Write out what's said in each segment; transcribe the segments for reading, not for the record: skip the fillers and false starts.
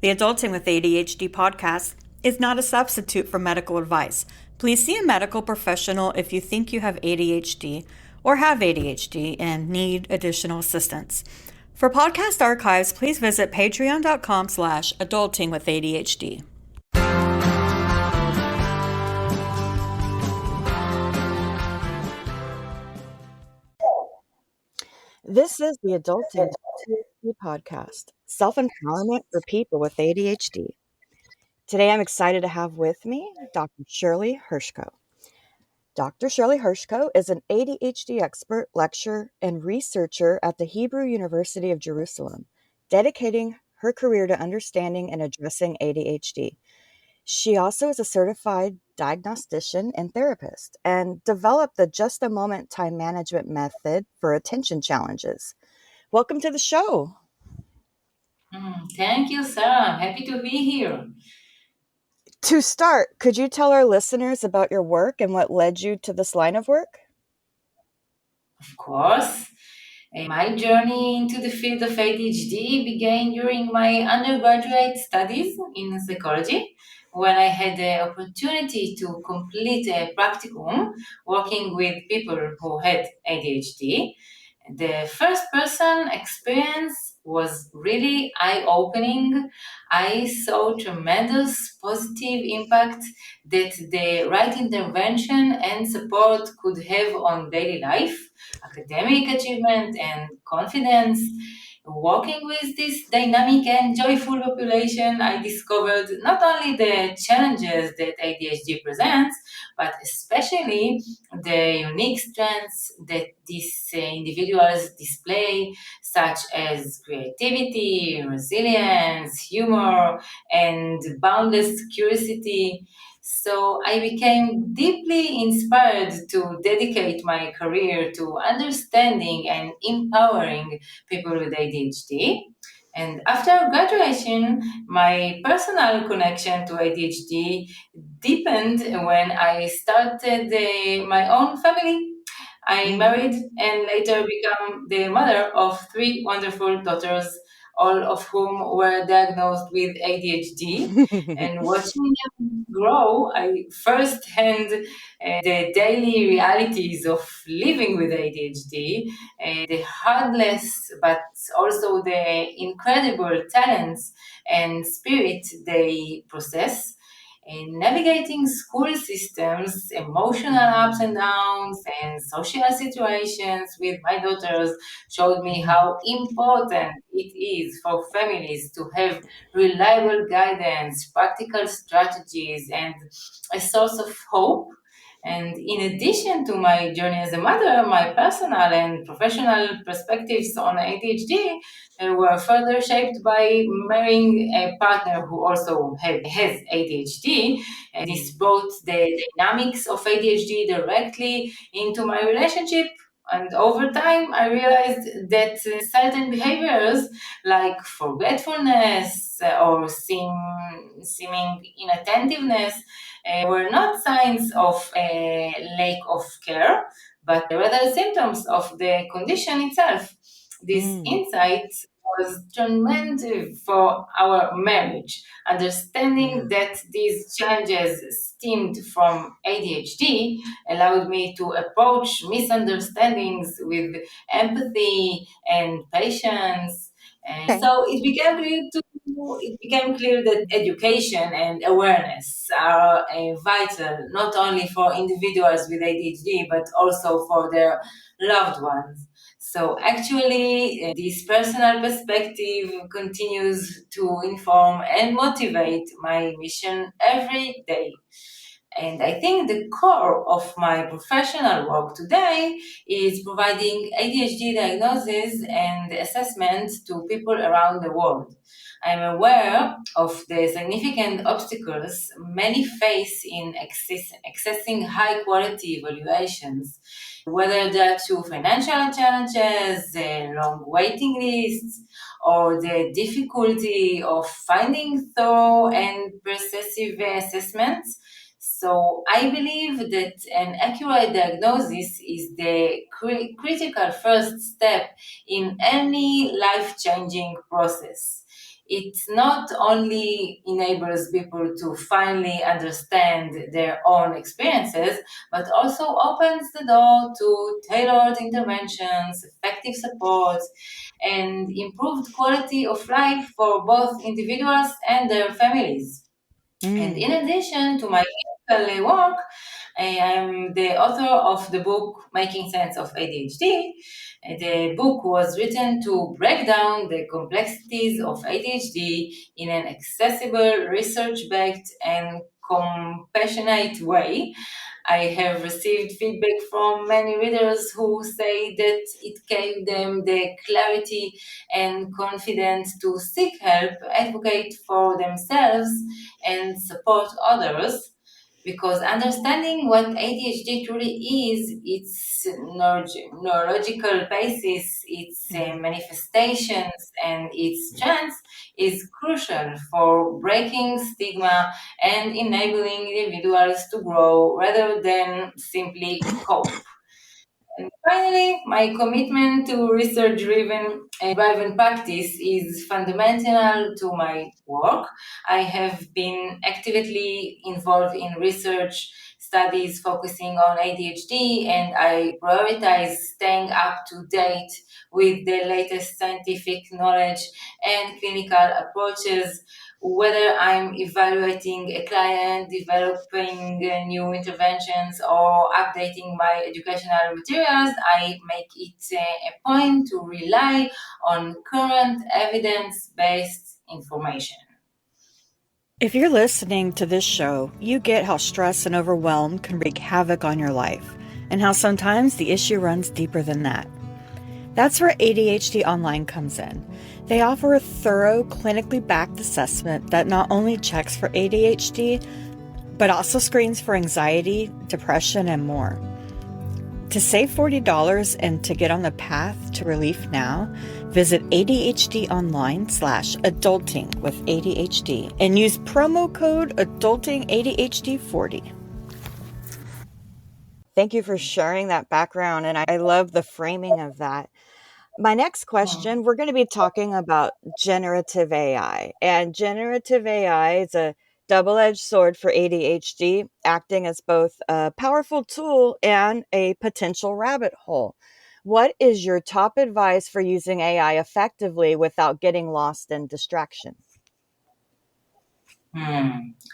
The Adulting with ADHD podcast is not a substitute for medical advice. Please see a medical professional if you think you have ADHD or have ADHD and need additional assistance. For podcast archives, please visit patreon.com/adultingwithadhd. This is the Adulting with ADHD podcast, self-empowerment for people with ADHD. Today I'm excited to have with me Dr. Shirley Hershko. Dr. Shirley Hershko is an ADHD expert, lecturer, and researcher at the Hebrew University of Jerusalem, dedicating her career to understanding and addressing ADHD. She also is a certified diagnostician and therapist and developed the Just a Moment time management method for attention challenges. Welcome to the show. Thank you, Sarah. I'm happy to be here. To start, could you tell our listeners about your work and what led you to this line of work? Of course. My journey into the field of ADHD began during my undergraduate studies in psychology, when I had the opportunity to complete a practicum working with people who had ADHD. The first person experience was really eye-opening. I saw tremendous positive impact that the right intervention and support could have on daily life, academic achievement, and confidence. Working with this dynamic and joyful population, I discovered not only the challenges that ADHD presents, but especially the unique strengths that these individuals display, such as creativity, resilience, humor, and boundless curiosity. So I became deeply inspired to dedicate my career to understanding and empowering people with ADHD. And after graduation, my personal connection to ADHD deepened when I started my own family. I married and later became the mother of three wonderful daughters, all of whom were diagnosed with ADHD. And watching them grow, I firsthand the daily realities of living with ADHD, the hardness, but also the incredible talents and spirit they possess. In navigating school systems, emotional ups and downs, and social situations with my daughters showed me how important it is for families to have reliable guidance, practical strategies, and a source of hope. And in addition to my journey as a mother, my personal and professional perspectives on ADHD were further shaped by marrying a partner who also has ADHD. And this brought the dynamics of ADHD directly into my relationship. And over time, I realized that certain behaviors like forgetfulness or seeming inattentiveness were not signs of a lack of care, but rather symptoms of the condition itself. This insight was tremendous for our marriage. Understanding that these challenges stemmed from ADHD allowed me to approach misunderstandings with empathy and patience. And Okay. so it became clear that education and awareness are vital not only for individuals with ADHD but also for their loved ones. So actually, this personal perspective continues to inform and motivate my mission every day. And I think the core of my professional work today is providing ADHD diagnosis and assessment to people around the world. I'm aware of the significant obstacles many face in accessing high quality evaluations, whether they're to financial challenges, long waiting lists, or the difficulty of finding thorough and persuasive assessments. So I believe that an accurate diagnosis is the critical first step in any life-changing process. It not only enables people to finally understand their own experiences, but also opens the door to tailored interventions, effective support, and improved quality of life for both individuals and their families. And Mm. in addition to my clinical work, I am the author of the book Making Sense of ADHD. The book was written to break down the complexities of ADHD in an accessible, research backed, and compassionate way. I have received feedback from many readers who say that it gave them the clarity and confidence to seek help, advocate for themselves, and support others. Because understanding what ADHD truly is, its neurological basis, its Mhm. manifestations, and its strengths, is crucial for breaking stigma and enabling individuals to grow rather than simply cope. And finally, my commitment to research driven practice is fundamental to my work. I have been actively involved in research studies focusing on ADHD, and I prioritize staying up to date with the latest scientific knowledge and clinical approaches. Whether I'm evaluating a client, developing new interventions, or updating my educational materials, I make it a point to rely on current evidence based information. If you're listening to this show, you get how stress and overwhelm can wreak havoc on your life, and how sometimes the issue runs deeper than that. That's where ADHD Online comes in. They offer a thorough, clinically backed assessment that not only checks for ADHD, but also screens for anxiety, depression, and more. To save $40 and to get on the path to relief now, visit ADHDonline/adulting with ADHD and use promo code adultingadhd40. Thank you for sharing that background, and I love the framing of that. My next question, we're going to be talking about generative AI. And generative AI is a double edged sword for ADHD, acting as both a powerful tool and a potential rabbit hole. What is your top advice for using AI effectively without getting lost in distractions?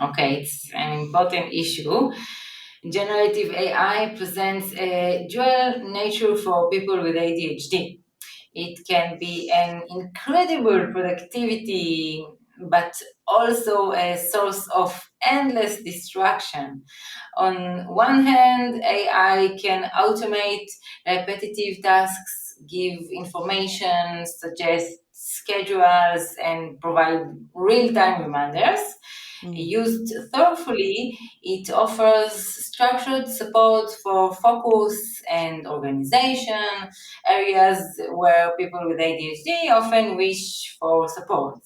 Okay, it's an important issue. Generative AI presents a dual nature for people with ADHD. It can be an incredible productivity, but also a source of endless distraction. On one hand, AI can automate repetitive tasks, give information, suggest schedules, and provide real time reminders. Mm, Used thoughtfully, it offers structured support for focus and organization, areas where people with ADHD often wish for support.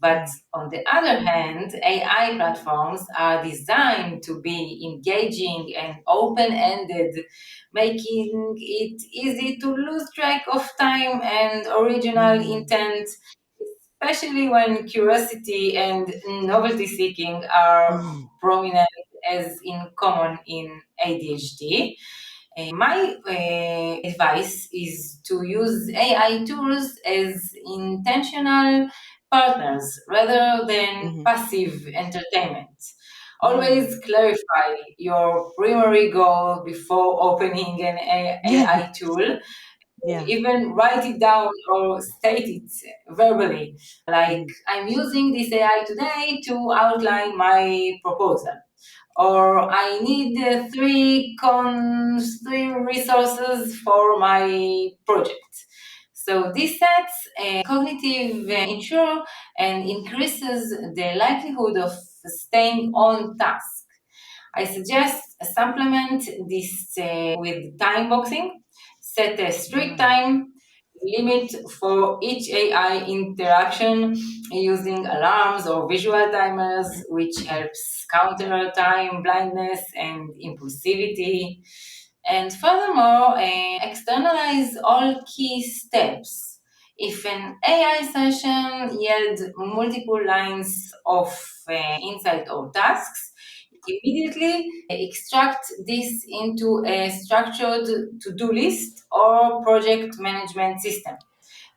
But yeah. on the other hand, AI platforms are designed to be engaging and open ended, making it easy to lose track of time and original Mm, intent, especially when curiosity and novelty seeking are mm, prominent as in common in ADHD. My advice is to use AI tools as intentional partners rather than mhm, passive entertainment. mm. Always clarify your primary goal before opening an AI tool. Yeah. Even write it down or state it verbally. Like, Mhm, I'm using this AI today to outline my proposal, or I need three resources for my project. So this sets a cognitive ensure and increases the likelihood of staying on task. I suggest supplement this with time boxing. Set a strict mm, time limit for each AI interaction using alarms or visual timers, which helps counter time blindness and impulsivity. And furthermore, externalize all key steps. If an AI session yields multiple lines of insight or tasks, immediately extract this into a structured to-do list or project management system.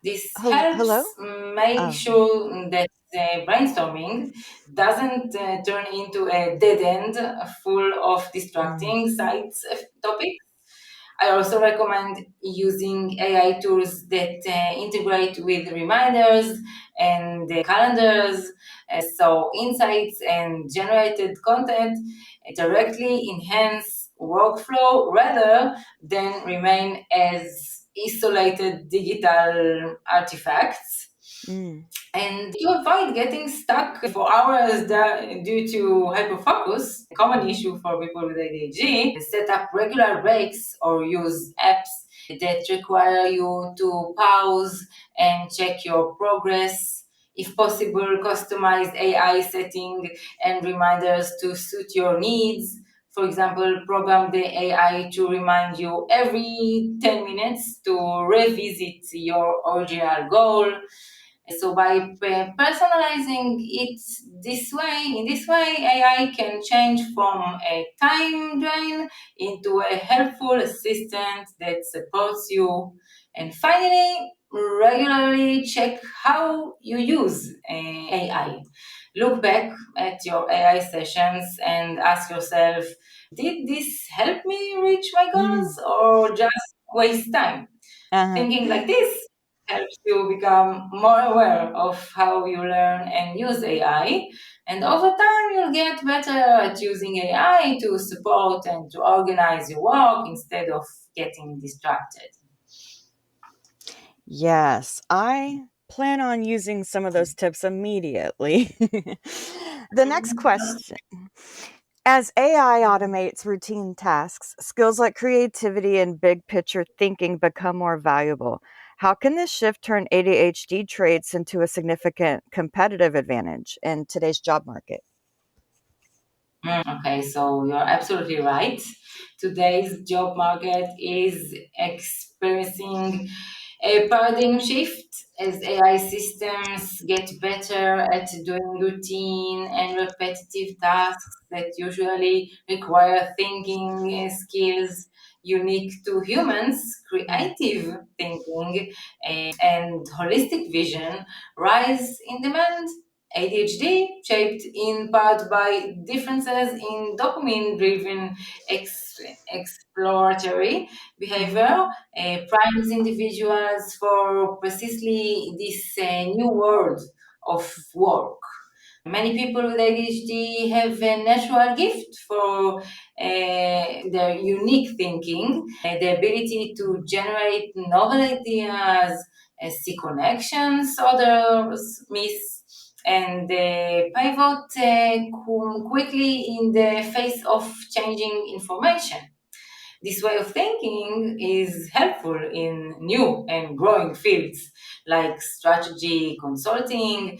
This Hello? helps make Oh. sure that brainstorming doesn't turn into a dead end full of Mm. distracting side topics. I also recommend using AI tools that integrate with reminders and calendars, so insights and generated content directly enhance workflow rather than remain as isolated digital artifacts. Mm. And to avoid getting stuck for hours due to hyperfocus, a common issue for people with ADHD, set up regular breaks or use apps that require you to pause and check your progress. If possible, customize AI setting and reminders to suit your needs. For example, program the AI to remind you every 10 minutes to revisit your original goal. So by personalizing it in this way, AI can change from a time drain into a helpful assistant that supports you. And finally, regularly check how you use AI. Look back at your AI sessions and ask yourself, did this help me reach my Mm. goals or just waste time? Uh-huh. Thinking like this helps you become more aware of how you learn and use AI. And over time, you'll get better at using AI to support and to organize your work instead of getting distracted. Yes, I plan on using some of those tips immediately. The next question. As AI automates routine tasks, skills like creativity and big picture thinking become more valuable. How can this shift turn ADHD traits into a significant competitive advantage in today's job market? Okay, so you're absolutely right. Today's job market is experiencing a paradigm shift as AI systems get better at doing routine and repetitive tasks that usually require thinking skills unique to humans. Mm. Creative thinking and holistic vision rise in demand. ADHD, shaped in part by differences in dopamine driven exploratory Mhm. behavior, primes individuals for precisely this new world of work. Many people with ADHD have a natural gift for their unique thinking, the ability to generate novel ideas, see connections others miss, and pivot quickly in the face of changing information. This way of thinking is helpful in new and growing fields like strategy consulting,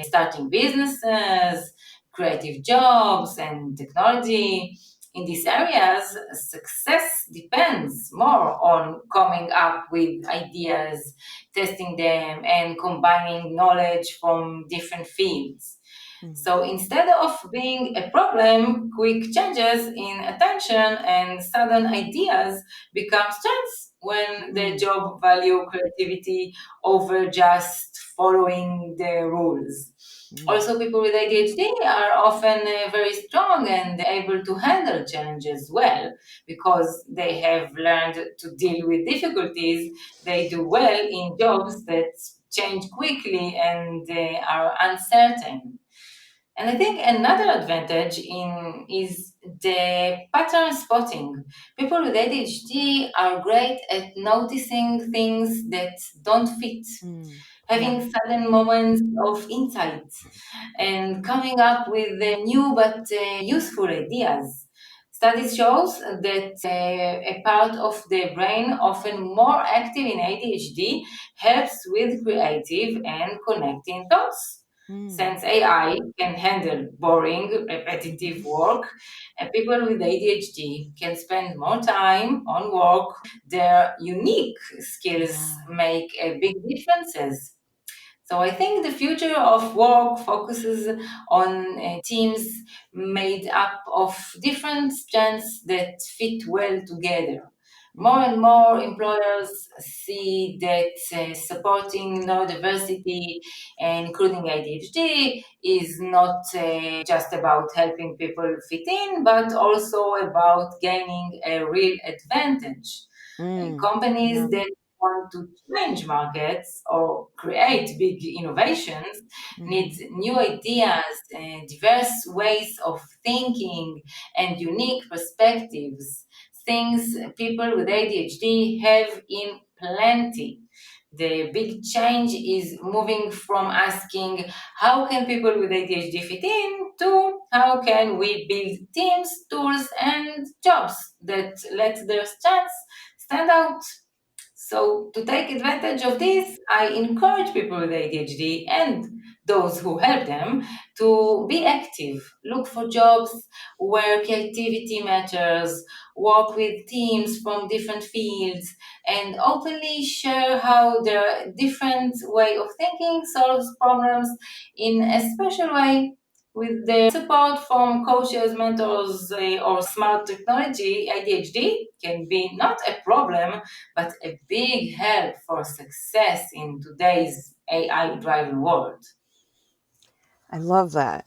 starting businesses, creative jobs, and technology. In these areas, success depends more on coming up with ideas, testing them, and combining knowledge from different fields. Mm. So instead of being a problem, quick changes in attention and sudden ideas become strengths when the Mm. job value creativity over just following the rules. Mm. Also, people with ADHD are often very strong and able to handle challenges well because they have learned to deal with difficulties. They do well in jobs that change quickly and are uncertain. And I think another advantage in is the pattern spotting. People with ADHD are great at noticing things that don't fit, Mm. Yeah. having sudden moments of insight, and coming up with new but useful ideas. Studies shows that a part of the brain often more active in ADHD helps with creative and connecting thoughts. Mm. Since AI can handle boring, repetitive work, and people with ADHD can spend more time on work. Their unique skills Yeah. make a big differences. So I think the future of work focuses on teams made up of different strengths that fit well together. More Mm. and more employers see that supporting neurodiversity, including ADHD, is not just about helping people fit in, but also about gaining a real advantage. Mm. Companies Yeah. that want to change markets or create big innovations need Mhm. new ideas, diverse ways of thinking, and unique perspectives. Things people with ADHD have in plenty. The big change is moving from asking how can people with ADHD fit in to how can we build teams, tools, and jobs that let their strengths stand out. So, to take advantage of this, I encourage people with ADHD and those who help them to be active, look for jobs where creativity matters, work with teams from different fields, and openly share how their different way of thinking solves problems in a special way. With the support from coaches, mentors, or smart technology, ADHD can be not a problem but a big help for success in today's AI driven world. I love that.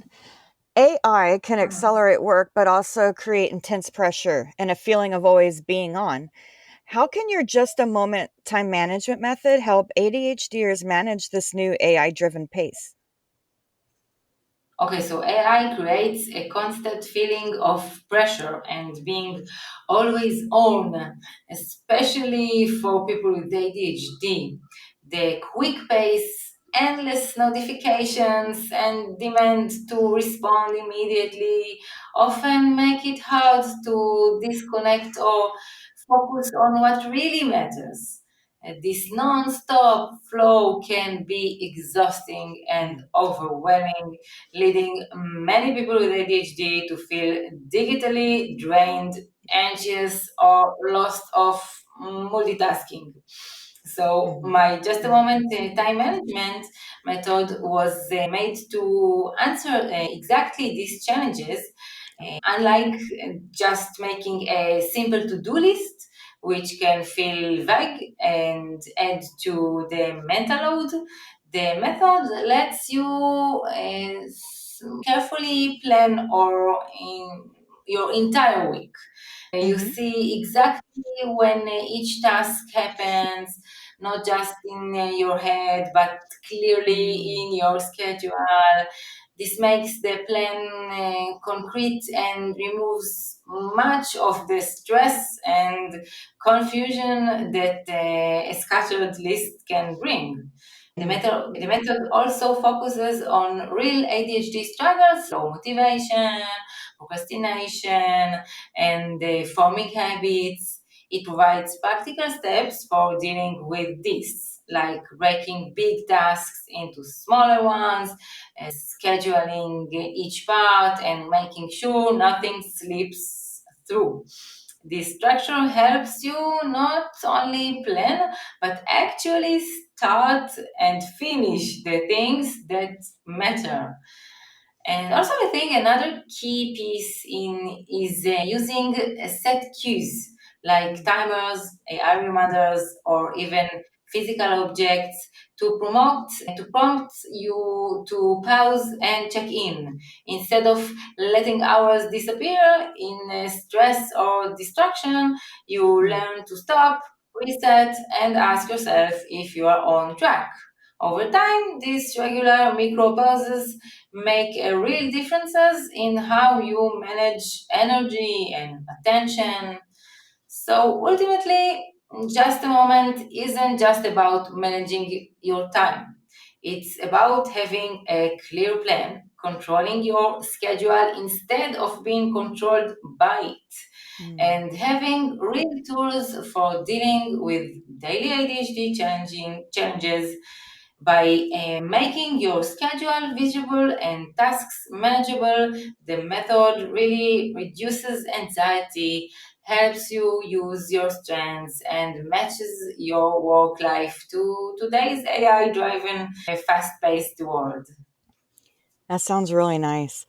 AI can accelerate work, but also create intense pressure and a feeling of always being on. How can your just a moment time management method help ADHDers manage this new AI driven pace? Okay, so AI creates a constant feeling of pressure and being always on, especially for people with ADHD. The quick pace, endless notifications, and demand to respond immediately often make it hard to disconnect or focus on what really matters. This non-stop flow can be exhausting and Mm. overwhelming, leading many people with ADHD to feel digitally drained, anxious, or lost of multitasking. So Mhm. my just a moment time management method was made to answer exactly these challenges. Unlike just making a simple to-do list, which can feel vague and add to the mental load, the method lets you carefully plan or in your entire week. You Mhm. see exactly when each task happens, not just in your head, but clearly Mm. in your schedule. This makes the plan concrete and removes much of the stress and confusion that a scattered list can bring. Mm. The method also focuses on real ADHD struggles, low motivation, procrastination, and forming habits. It provides practical steps for dealing with this, like breaking big tasks into smaller ones, scheduling each part, and making sure nothing slips through. This structure helps you not only plan, but actually start and finish the things that matter. And also, I think another key piece in is using set cues like Mm. timers, AI reminders, or even physical objects to prompt you to pause and check in instead of letting hours disappear in stress or distraction. You Mm. learn to stop, reset, and ask yourself if you are on track. Over time, these regular micro pauses make a real differences in how you manage energy and attention. So ultimately, just a moment isn't just about managing your time. It's about having a clear plan, controlling your schedule instead of being controlled by it, Mm. and having real tools for dealing with daily ADHD challenges By making your schedule visible and tasks manageable, the method really reduces anxiety, helps you use your strengths, and matches your work life to today's AI driven, fast paced world. That sounds really nice.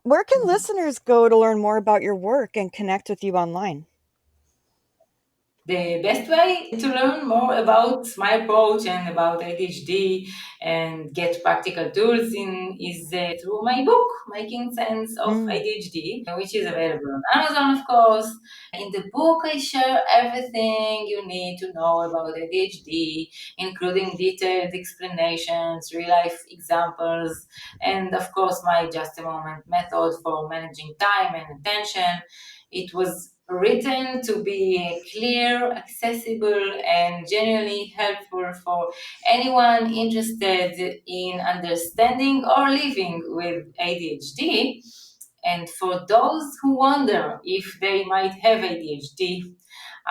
Where can listeners go to learn more about your work and connect with you online? The best way to learn more about my approach and about ADHD and get practical tools in is through my book, Making Sense of Mm, ADHD, which is available on Amazon, of course. In the book, I share everything you need to know about ADHD, including detailed explanations, real life examples, and of course, my just a moment method for managing time and attention. It was written to be clear, accessible, and genuinely helpful for anyone interested in understanding or living with ADHD. And for those who wonder if they might have ADHD,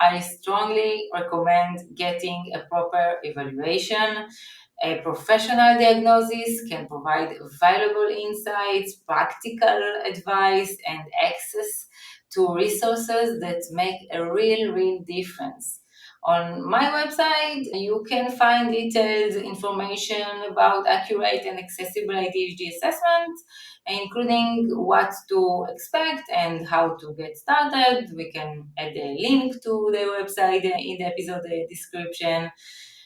I strongly recommend getting a proper evaluation. A professional diagnosis can provide valuable insights, practical advice, and access to resources that make a real difference. On my website, you can find detailed information about accurate and accessible ADHD assessment, including what to expect and how to get started. We can add a link to the website in the episode description.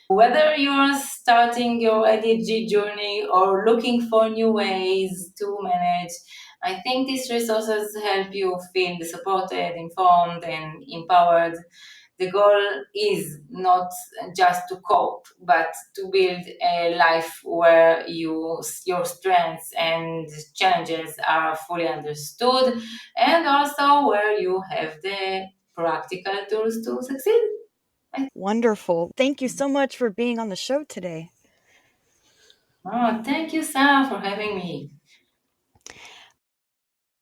Whether you're starting your ADHD journey or looking for new ways to manage, I think these resources help you feel supported, informed, and empowered. The goal is not just to cope, but to build a life where your strengths and challenges are fully understood, and also where you have the practical tools to succeed. wonderful. Thank you so much for being on the show today. Oh, thank you, Sam, for having me.